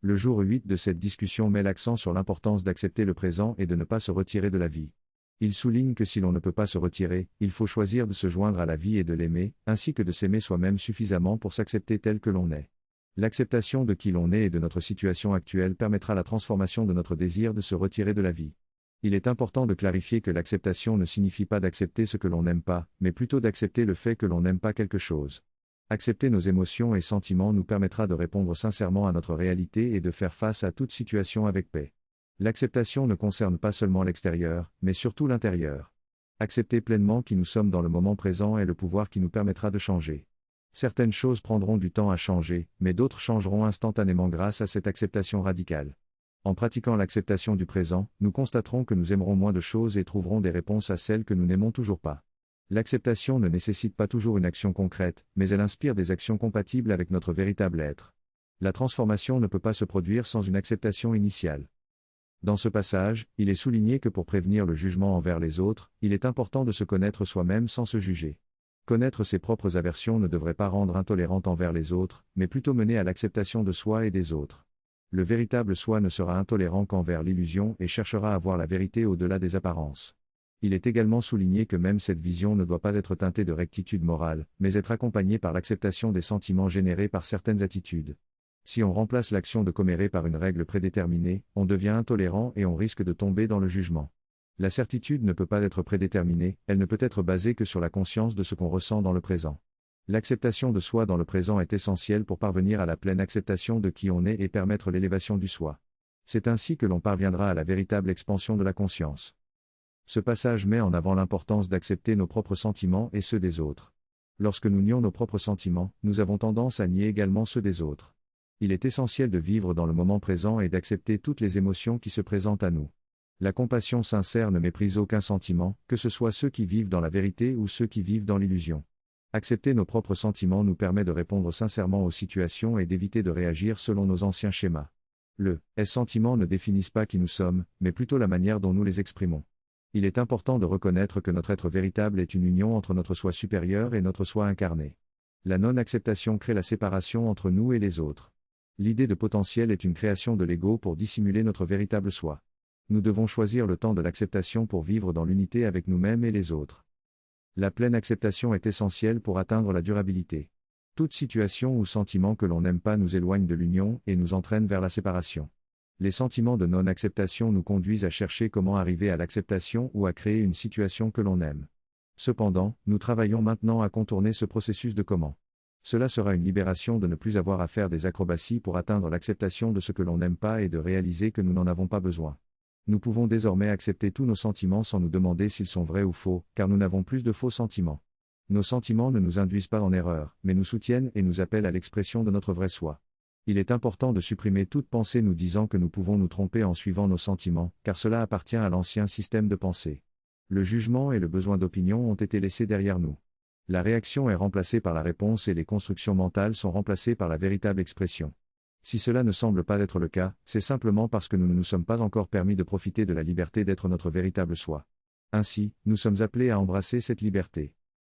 Le jour 8 de cette discussion met l'accent sur l'importance d'accepter le présent et de ne pas se retirer de la vie. Il souligne que si l'on ne peut pas se retirer, il faut choisir de se joindre à la vie et de l'aimer, ainsi que de s'aimer soi-même suffisamment pour s'accepter tel que l'on est. L'acceptation de qui l'on est et de notre situation actuelle permettra la transformation de notre désir de se retirer de la vie. Il est important de clarifier que l'acceptation ne signifie pas d'accepter ce que l'on n'aime pas, mais plutôt d'accepter le fait que l'on n'aime pas quelque chose. Accepter nos émotions et sentiments nous permettra de répondre sincèrement à notre réalité et de faire face à toute situation avec paix. L'acceptation ne concerne pas seulement l'extérieur, mais surtout l'intérieur. Accepter pleinement qui nous sommes dans le moment présent est le pouvoir qui nous permettra de changer. Certaines choses prendront du temps à changer, mais d'autres changeront instantanément grâce à cette acceptation radicale. En pratiquant l'acceptation du présent, nous constaterons que nous aimerons moins de choses et trouverons des réponses à celles que nous n'aimons toujours pas. L'acceptation ne nécessite pas toujours une action concrète, mais elle inspire des actions compatibles avec notre véritable être. La transformation ne peut pas se produire sans une acceptation initiale. Dans ce passage, il est souligné que pour prévenir le jugement envers les autres, il est important de se connaître soi-même sans se juger. Connaître ses propres aversions ne devrait pas rendre intolérant envers les autres, mais plutôt mener à l'acceptation de soi et des autres. Le véritable soi ne sera intolérant qu'envers l'illusion et cherchera à voir la vérité au-delà des apparences. Il est également souligné que même cette vision ne doit pas être teintée de rectitude morale, mais être accompagnée par l'acceptation des sentiments générés par certaines attitudes. Si on remplace l'action de commérer par une règle prédéterminée, on devient intolérant et on risque de tomber dans le jugement. La certitude ne peut pas être prédéterminée, elle ne peut être basée que sur la conscience de ce qu'on ressent dans le présent. L'acceptation de soi dans le présent est essentielle pour parvenir à la pleine acceptation de qui on est et permettre l'élévation du soi. C'est ainsi que l'on parviendra à la véritable expansion de la conscience. Ce passage met en avant l'importance d'accepter nos propres sentiments et ceux des autres. Lorsque nous nions nos propres sentiments, nous avons tendance à nier également ceux des autres. Il est essentiel de vivre dans le moment présent et d'accepter toutes les émotions qui se présentent à nous. La compassion sincère ne méprise aucun sentiment, que ce soit ceux qui vivent dans la vérité ou ceux qui vivent dans l'illusion. Accepter nos propres sentiments nous permet de répondre sincèrement aux situations et d'éviter de réagir selon nos anciens schémas. Les sentiments ne définissent pas qui nous sommes, mais plutôt la manière dont nous les exprimons. Il est important de reconnaître que notre être véritable est une union entre notre soi supérieur et notre soi incarné. La non-acceptation crée la séparation entre nous et les autres. L'idée de potentiel est une création de l'ego pour dissimuler notre véritable soi. Nous devons choisir le temps de l'acceptation pour vivre dans l'unité avec nous-mêmes et les autres. La pleine acceptation est essentielle pour atteindre la durabilité. Toute situation ou sentiment que l'on n'aime pas nous éloigne de l'union et nous entraîne vers la séparation. Les sentiments de non-acceptation nous conduisent à chercher comment arriver à l'acceptation ou à créer une situation que l'on aime. Cependant, nous travaillons maintenant à contourner ce processus de comment. Cela sera une libération de ne plus avoir à faire des acrobaties pour atteindre l'acceptation de ce que l'on n'aime pas et de réaliser que nous n'en avons pas besoin. Nous pouvons désormais accepter tous nos sentiments sans nous demander s'ils sont vrais ou faux, car nous n'avons plus de faux sentiments. Nos sentiments ne nous induisent pas en erreur, mais nous soutiennent et nous appellent à l'expression de notre vrai soi. Il est important de supprimer toute pensée nous disant que nous pouvons nous tromper en suivant nos sentiments, car cela appartient à l'ancien système de pensée. Le jugement et le besoin d'opinion ont été laissés derrière nous. La réaction est remplacée par la réponse et les constructions mentales sont remplacées par la véritable expression. Si cela ne semble pas être le cas, c'est simplement parce que nous ne nous sommes pas encore permis de profiter de la liberté d'être notre véritable soi. Ainsi, nous sommes appelés à embrasser cette liberté.